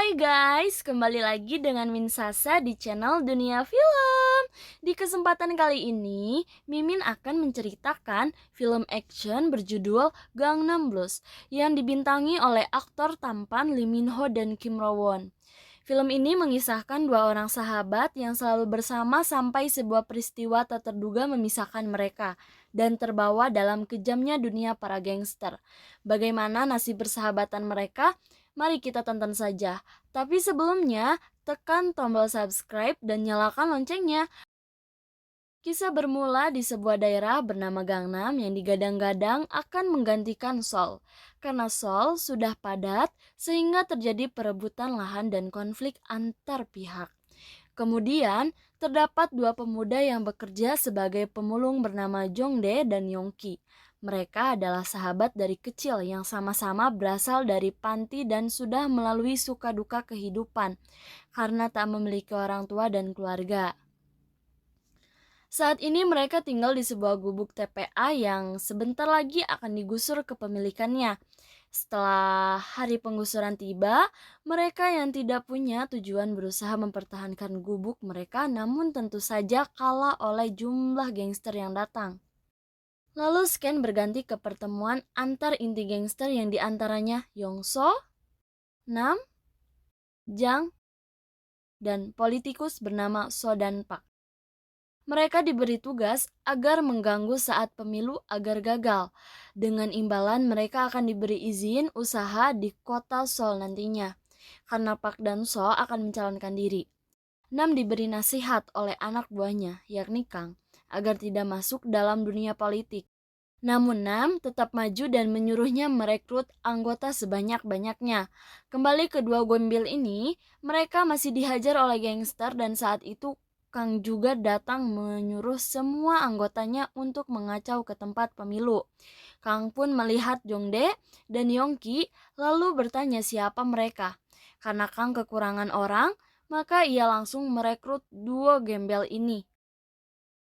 Hai guys, kembali lagi dengan Min Sasa di channel Dunia Film. Di kesempatan kali ini, Mimin akan menceritakan film action berjudul Gangnam Blues yang dibintangi oleh aktor tampan Lee Min Ho dan Kim Ro Won. Film ini mengisahkan dua orang sahabat yang selalu bersama sampai sebuah peristiwa tak terduga memisahkan mereka dan terbawa dalam kejamnya dunia para gangster. Bagaimana nasib persahabatan mereka? Mari kita tonton saja. Tapi sebelumnya, tekan tombol subscribe dan nyalakan loncengnya. Kisah bermula di sebuah daerah bernama Gangnam yang digadang-gadang akan menggantikan Seoul. Karena Seoul sudah padat sehingga terjadi perebutan lahan dan konflik antar pihak. Kemudian, terdapat dua pemuda yang bekerja sebagai pemulung bernama Jongdae dan Yongki. Mereka adalah sahabat dari kecil yang sama-sama berasal dari panti dan sudah melalui suka duka kehidupan karena tak memiliki orang tua dan keluarga. Saat ini mereka tinggal di sebuah gubuk TPA yang sebentar lagi akan digusur kepemilikannya. Setelah hari penggusuran tiba, mereka yang tidak punya tujuan berusaha mempertahankan gubuk mereka namun tentu saja kalah oleh jumlah gangster yang datang. Lalu scan berganti ke pertemuan antar inti gangster yang diantaranya Yongso, Nam, Jang, dan politikus bernama So dan Pak. Mereka diberi tugas agar mengganggu saat pemilu agar gagal. Dengan imbalan mereka akan diberi izin usaha di kota Seoul nantinya. Karena Park dan So akan mencalonkan diri. Nam diberi nasihat oleh anak buahnya, yakni Kang, agar tidak masuk dalam dunia politik. Namun Nam tetap maju dan menyuruhnya merekrut anggota sebanyak-banyaknya. Kembali ke dua gombil ini, mereka masih dihajar oleh gangster dan saat itu Kang juga datang menyuruh semua anggotanya untuk mengacau ke tempat pemilu. Kang pun melihat Jongdae dan Yongki lalu bertanya siapa mereka. Karena Kang kekurangan orang, maka ia langsung merekrut dua gembel ini.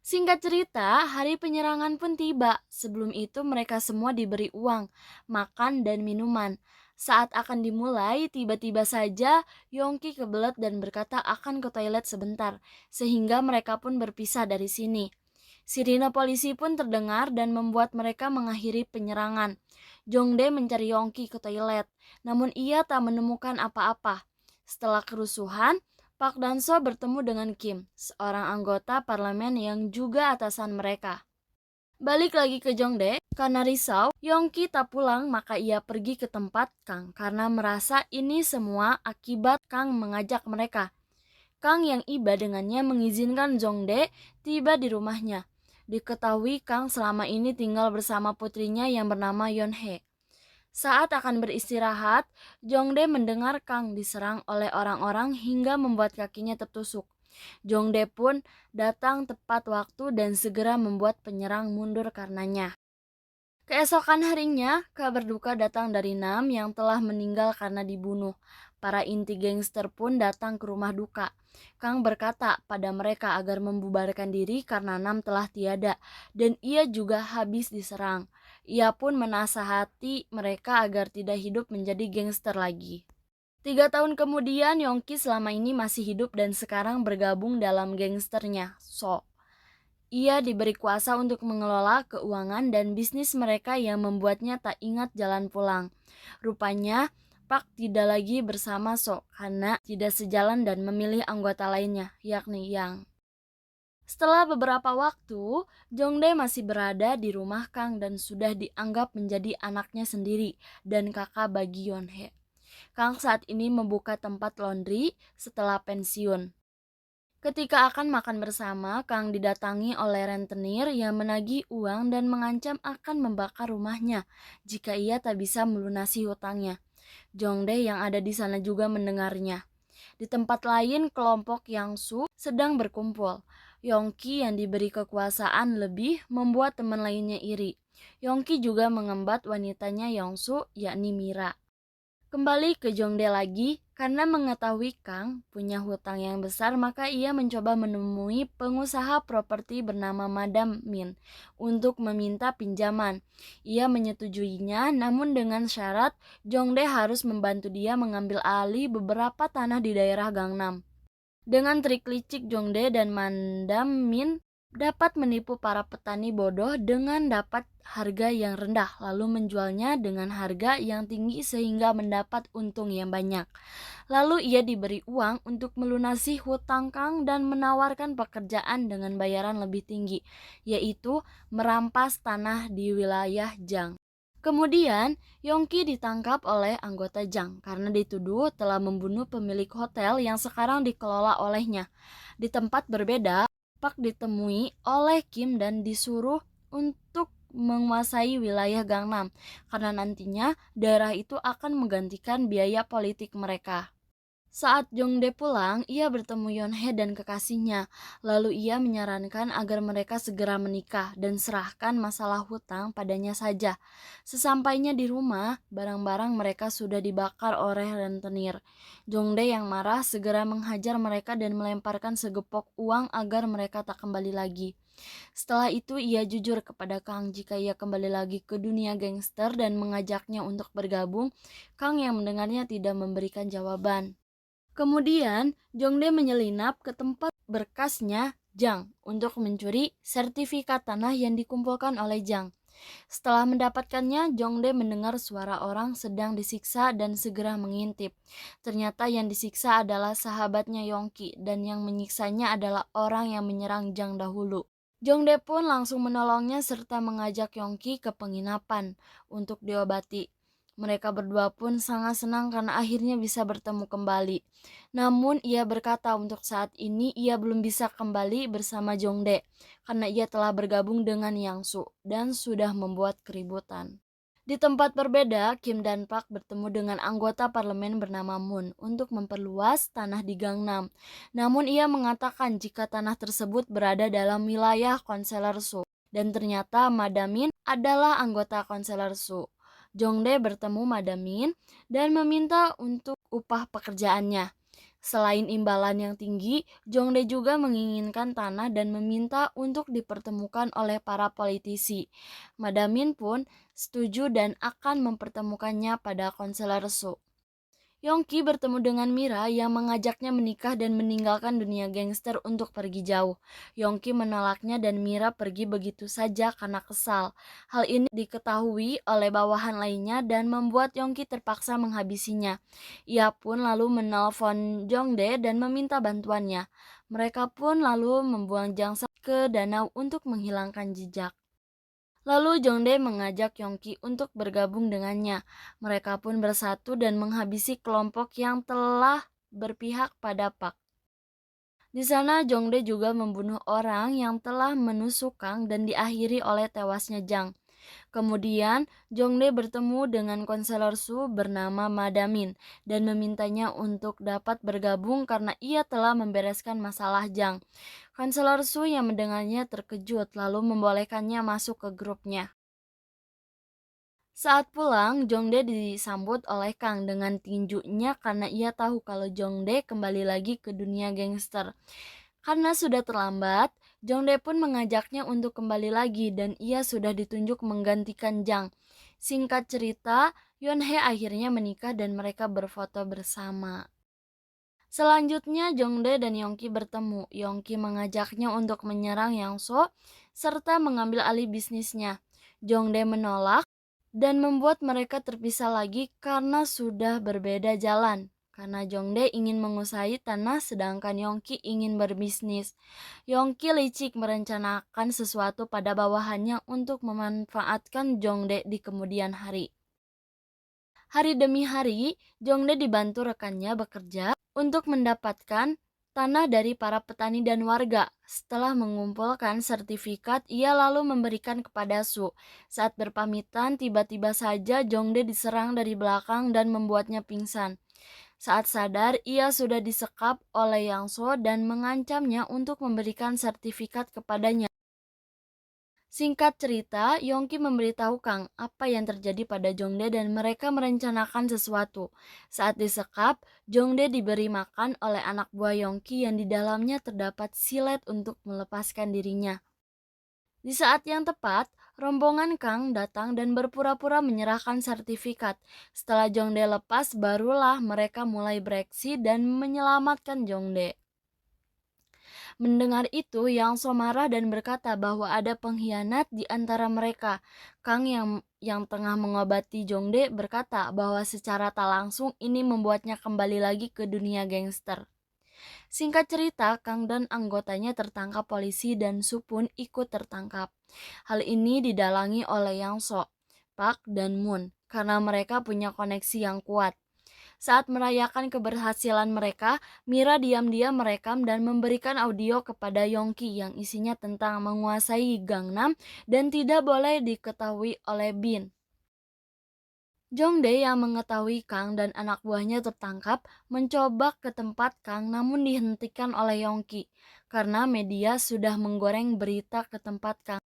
Singkat cerita, hari penyerangan pun tiba. Sebelum itu mereka semua diberi uang, makan, dan minuman. Saat akan dimulai, tiba-tiba saja Yongki kebelet dan berkata akan ke toilet sebentar, sehingga mereka pun berpisah dari sini. Sirine polisi pun terdengar dan membuat mereka mengakhiri penyerangan. Jongdae mencari Yongki ke toilet, namun ia tak menemukan apa-apa. Setelah kerusuhan, Park Dan-seo bertemu dengan Kim, seorang anggota parlemen yang juga atasan mereka. Balik lagi ke Jongdae, karena risau, Yongki tak pulang maka ia pergi ke tempat Kang karena merasa ini semua akibat Kang mengajak mereka. Kang yang iba dengannya mengizinkan Jongdae tiba di rumahnya. Diketahui Kang selama ini tinggal bersama putrinya yang bernama Yonhye. Saat akan beristirahat, Jongdae mendengar Kang diserang oleh orang-orang hingga membuat kakinya tertusuk. Jongdae pun datang tepat waktu dan segera membuat penyerang mundur karenanya. Keesokan harinya, kabar duka datang dari Nam yang telah meninggal karena dibunuh. Para inti gangster pun datang ke rumah duka. Kang berkata pada mereka agar membubarkan diri karena Nam telah tiada dan ia juga habis diserang. Ia pun menasihati mereka agar tidak hidup menjadi gangster lagi. 3 tahun kemudian, Yongki selama ini masih hidup dan sekarang bergabung dalam gangsternya, So. Ia diberi kuasa untuk mengelola keuangan dan bisnis mereka yang membuatnya tak ingat jalan pulang. Rupanya, Park tidak lagi bersama So karena tidak sejalan dan memilih anggota lainnya, yakni Yang. Setelah beberapa waktu, Jongdae masih berada di rumah Kang dan sudah dianggap menjadi anaknya sendiri dan kakak bagi Yonhye. Kang saat ini membuka tempat laundry setelah pensiun. Ketika akan makan bersama, Kang didatangi oleh rentenir yang menagih uang dan mengancam akan membakar rumahnya jika ia tak bisa melunasi hutangnya. Jongdae yang ada di sana juga mendengarnya. Di tempat lain, kelompok Yangsu sedang berkumpul. Yongki yang diberi kekuasaan lebih membuat teman lainnya iri. Yongki juga mengembat wanitanya Yongsu, yakni Mira. Kembali ke Jongdae lagi, Karena mengetahui Kang punya hutang yang besar, maka ia mencoba menemui pengusaha properti bernama Madam Min untuk meminta pinjaman. Ia menyetujuinya, namun dengan syarat Jongdae harus membantu dia mengambil alih beberapa tanah di daerah Gangnam. Dengan trik licik, Jongdae dan Madam Min dapat menipu para petani bodoh dengan dapat harga yang rendah, lalu menjualnya dengan harga yang tinggi sehingga mendapat untung yang banyak. Lalu ia diberi uang untuk melunasi hutang Kang dan menawarkan pekerjaan dengan bayaran lebih tinggi, yaitu merampas tanah di wilayah Jang. Kemudian, Yongki ditangkap oleh anggota Jang karena dituduh telah membunuh pemilik hotel yang sekarang dikelola olehnya. Di tempat berbeda, Pak ditemui oleh Kim dan disuruh untuk menguasai wilayah Gangnam karena nantinya daerah itu akan menggantikan biaya politik mereka. Saat Jongdae pulang, ia bertemu Yonhye dan kekasihnya. Lalu ia menyarankan agar mereka segera menikah dan serahkan masalah hutang padanya saja. Sesampainya di rumah, barang-barang mereka sudah dibakar oleh rentenir. Jongdae yang marah segera menghajar mereka dan melemparkan segepok uang agar mereka tak kembali lagi. Setelah itu ia jujur kepada Kang jika ia kembali lagi ke dunia gangster dan mengajaknya untuk bergabung. Kang yang mendengarnya tidak memberikan jawaban. Kemudian, Jongdae menyelinap ke tempat berkasnya Jang untuk mencuri sertifikat tanah yang dikumpulkan oleh Jang. Setelah mendapatkannya, Jongdae mendengar suara orang sedang disiksa dan segera mengintip. Ternyata yang disiksa adalah sahabatnya Yongki dan yang menyiksanya adalah orang yang menyerang Jang dahulu. Jongdae pun langsung menolongnya serta mengajak Yongki ke penginapan untuk diobati. Mereka berdua pun sangat senang karena akhirnya bisa bertemu kembali. Namun ia berkata untuk saat ini ia belum bisa kembali bersama Jongdae karena ia telah bergabung dengan Yangsu dan sudah membuat keributan. Di tempat berbeda, Kim dan Park bertemu dengan anggota parlemen bernama Moon untuk memperluas tanah di Gangnam. Namun ia mengatakan jika tanah tersebut berada dalam wilayah konselor Su. Dan ternyata Madamin adalah anggota konselor Su. Jongdae bertemu Madamin dan meminta untuk upah pekerjaannya. Selain imbalan yang tinggi, Jongdae juga menginginkan tanah dan meminta untuk dipertemukan oleh para politisi. Madamin pun setuju dan akan mempertemukannya pada konselor Su. Yongki bertemu dengan Mira yang mengajaknya menikah dan meninggalkan dunia gangster untuk pergi jauh. Yongki menolaknya dan Mira pergi begitu saja karena kesal. Hal ini diketahui oleh bawahan lainnya dan membuat Yongki terpaksa menghabisinya. Ia pun lalu menelpon Jongdae dan meminta bantuannya. Mereka pun lalu membuang Jangsa ke danau untuk menghilangkan jejak. Lalu Jongdae mengajak Yongki untuk bergabung dengannya. Mereka pun bersatu dan menghabisi kelompok yang telah berpihak pada Pak. Di sana Jongdae juga membunuh orang yang telah menusuk Kang dan diakhiri oleh tewasnya Jang. Kemudian, Jongdae bertemu dengan konselor Su bernama Madamin dan memintanya untuk dapat bergabung karena ia telah membereskan masalah Jang. Konselor Su yang mendengarnya terkejut lalu membolehkannya masuk ke grupnya. Saat pulang, Jongdae disambut oleh Kang dengan tinjunya karena ia tahu kalau Jongdae kembali lagi ke dunia gangster. Karena sudah terlambat, Jongdae pun mengajaknya untuk kembali lagi dan ia sudah ditunjuk menggantikan Jang. Singkat cerita, Yonhye akhirnya menikah dan mereka berfoto bersama. Selanjutnya, Jongdae dan Yongki bertemu. Yongki mengajaknya untuk menyerang Yangso serta mengambil alih bisnisnya. Jongdae menolak dan membuat mereka terpisah lagi karena sudah berbeda jalan. Karena Jongdae ingin menguasai tanah sedangkan Yongki ingin berbisnis. Yongki licik merencanakan sesuatu pada bawahannya untuk memanfaatkan Jongdae di kemudian hari. Hari demi hari, Jongdae dibantu rekannya bekerja untuk mendapatkan tanah dari para petani dan warga. Setelah mengumpulkan sertifikat, ia lalu memberikan kepada Su. Saat berpamitan, tiba-tiba saja Jongdae diserang dari belakang dan membuatnya pingsan. Saat sadar, ia sudah disekap oleh Yang So dan mengancamnya untuk memberikan sertifikat kepadanya. Singkat cerita, Yongki memberitahu Kang apa yang terjadi pada Jongdae dan mereka merencanakan sesuatu. Saat disekap, Jongdae diberi makan oleh anak buah Yongki yang di dalamnya terdapat silet untuk melepaskan dirinya. Di saat yang tepat, rombongan Kang datang dan berpura-pura menyerahkan sertifikat. Setelah Jongdae lepas, barulah mereka mulai bereaksi dan menyelamatkan Jongdae. Mendengar itu, Yang So marah dan berkata bahwa ada pengkhianat di antara mereka. Kang yang tengah mengobati Jongdae berkata bahwa secara tak langsung ini membuatnya kembali lagi ke dunia gangster. Singkat cerita, Kang dan anggotanya tertangkap polisi dan Su pun ikut tertangkap. Hal ini didalangi oleh Yang So, Park, dan Moon karena mereka punya koneksi yang kuat. Saat merayakan keberhasilan mereka, Mira diam-diam merekam dan memberikan audio kepada Yongki yang isinya tentang menguasai Gangnam dan tidak boleh diketahui oleh Bin. Jongdae yang mengetahui Kang dan anak buahnya tertangkap mencoba ke tempat Kang namun dihentikan oleh Yongki karena media sudah menggoreng berita ke tempat Kang.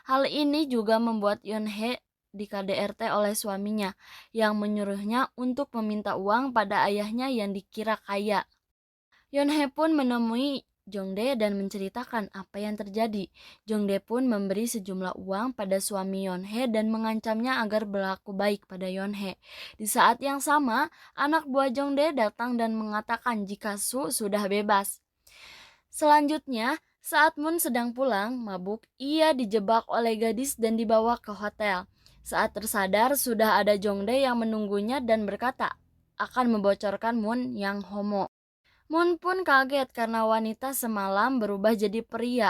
Hal ini juga membuat Yonhye di KDRT oleh suaminya yang menyuruhnya untuk meminta uang pada ayahnya yang dikira kaya. Yonhye pun menemui Jongdae dan menceritakan apa yang terjadi. Jongdae pun memberi sejumlah uang pada suami Yonhye dan mengancamnya agar berlaku baik pada Yonhye. Di saat yang sama, anak buah Jongdae datang dan mengatakan jika Su sudah bebas. Selanjutnya, saat Moon sedang pulang, mabuk, ia dijebak oleh gadis dan dibawa ke hotel. Saat tersadar, sudah ada Jongdae yang menunggunya dan berkata akan membocorkan Moon yang homo. Moon pun kaget karena wanita semalam berubah jadi pria.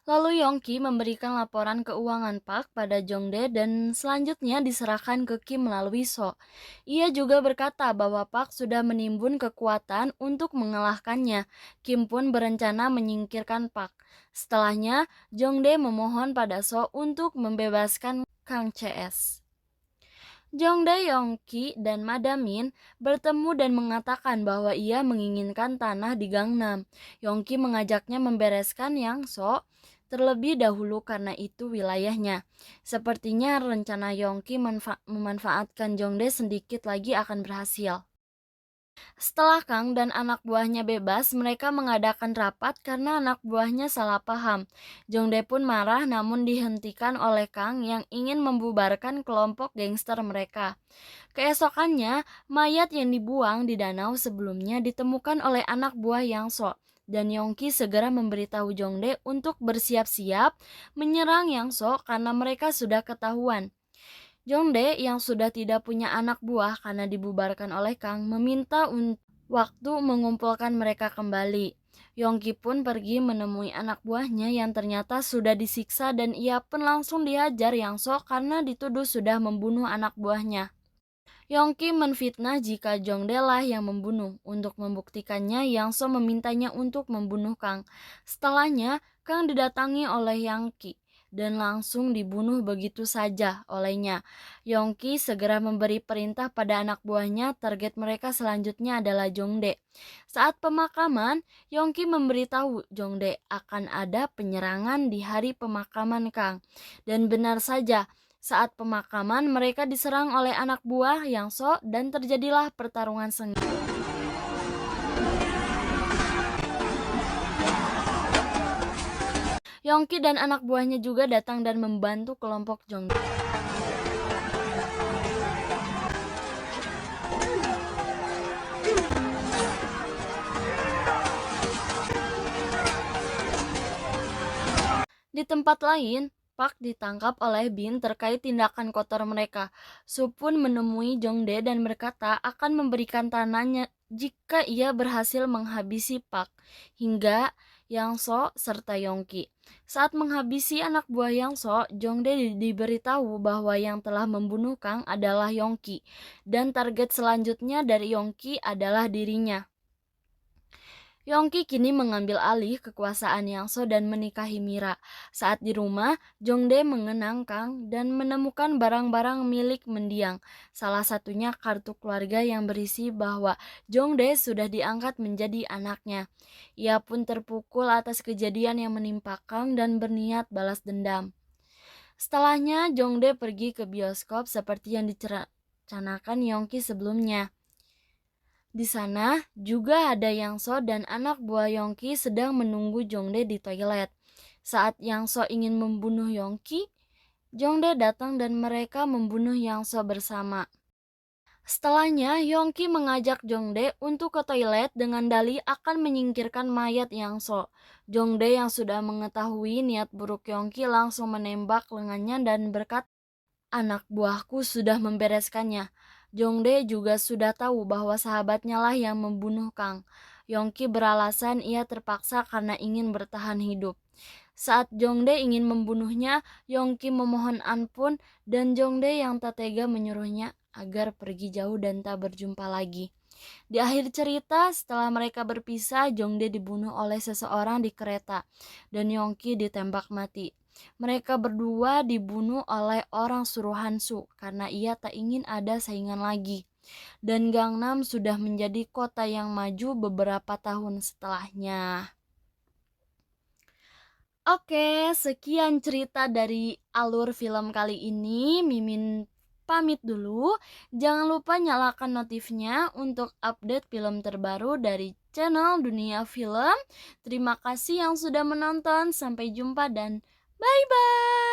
Lalu Yongki memberikan laporan keuangan Park pada Jongdae dan selanjutnya diserahkan ke Kim melalui So. Ia juga berkata bahwa Park sudah menimbun kekuatan untuk mengalahkannya. Kim pun berencana menyingkirkan Park. Setelahnya, Jongdae memohon pada So untuk membebaskan Kang CS. Jongdae, Yongki, dan Madamin bertemu dan mengatakan bahwa ia menginginkan tanah di Gangnam. Yongki mengajaknya membereskan Yang So terlebih dahulu karena itu wilayahnya. Sepertinya rencana Yongki memanfaatkan Jongdae sedikit lagi akan berhasil. Setelah Kang dan anak buahnya bebas, mereka mengadakan rapat karena anak buahnya salah paham. Jongdae pun marah namun dihentikan oleh Kang yang ingin membubarkan kelompok gangster mereka. Keesokannya, mayat yang dibuang di danau sebelumnya ditemukan oleh anak buah Yang So. Dan Yongki segera memberitahu Jongdae untuk bersiap-siap menyerang Yang So karena mereka sudah ketahuan. Jongdae yang sudah tidak punya anak buah karena dibubarkan oleh Kang meminta waktu mengumpulkan mereka kembali. Yongki pun pergi menemui anak buahnya yang ternyata sudah disiksa dan ia pun langsung dihajar Yang So karena dituduh sudah membunuh anak buahnya. Yongki menfitnah jika Jongdae lah yang membunuh. Untuk membuktikannya, Yang So memintanya untuk membunuh Kang. Setelahnya, Kang didatangi oleh Yongki dan langsung dibunuh begitu saja olehnya. Yongki segera memberi perintah pada anak buahnya, target mereka selanjutnya adalah Jongdae. Saat pemakaman, Yongki memberitahu Jongdae akan ada penyerangan di hari pemakaman Kang. Dan benar saja, saat pemakaman mereka diserang oleh anak buah Yang So dan terjadilah pertarungan sengit. Yongki dan anak buahnya juga datang dan membantu kelompok Jongdae. Di tempat lain, Park ditangkap oleh Bin terkait tindakan kotor mereka. Su pun menemui Jongdae dan berkata akan memberikan tanahnya jika ia berhasil menghabisi Park, hingga Yang So serta Yongki. Saat menghabisi anak buah Yang So, Jongdae diberitahu bahwa yang telah membunuh Kang adalah Yongki, dan target selanjutnya dari Yongki adalah dirinya. Yongki kini mengambil alih kekuasaan Yangso dan menikahi Mira. Saat di rumah, Jongdae mengenang Kang dan menemukan barang-barang milik mendiang. Salah satunya kartu keluarga yang berisi bahwa Jongdae sudah diangkat menjadi anaknya. Ia pun terpukul atas kejadian yang menimpa Kang dan berniat balas dendam. Setelahnya, Jongdae pergi ke bioskop seperti yang direncanakan Yongki sebelumnya. Di sana juga ada Yangso dan anak buah Yongki sedang menunggu Jongdae di toilet. Saat Yangso ingin membunuh Yongki, Jongdae datang dan mereka membunuh Yangso bersama. Setelahnya, Yongki mengajak Jongdae untuk ke toilet dengan dalih akan menyingkirkan mayat Yangso. Jongdae yang sudah mengetahui niat buruk Yongki langsung menembak lengannya dan berkata, "Anak buahku sudah membereskannya." Jongdae juga sudah tahu bahwa sahabatnya lah yang membunuh Kang. Yongki beralasan ia terpaksa karena ingin bertahan hidup. Saat Jongdae ingin membunuhnya, Yongki memohon ampun dan Jongdae yang tak tega menyuruhnya agar pergi jauh dan tak berjumpa lagi. Di akhir cerita, setelah mereka berpisah, Jongdae dibunuh oleh seseorang di kereta dan Yongki ditembak mati. Mereka berdua dibunuh oleh orang suruhan Su karena ia tak ingin ada saingan lagi. Dan Gangnam sudah menjadi kota yang maju beberapa tahun setelahnya. Oke, sekian cerita dari alur film kali ini. Mimin pamit dulu. Jangan lupa nyalakan notifnya untuk update film terbaru dari channel Dunia Film. Terima kasih yang sudah menonton. Sampai jumpa dan bye-bye.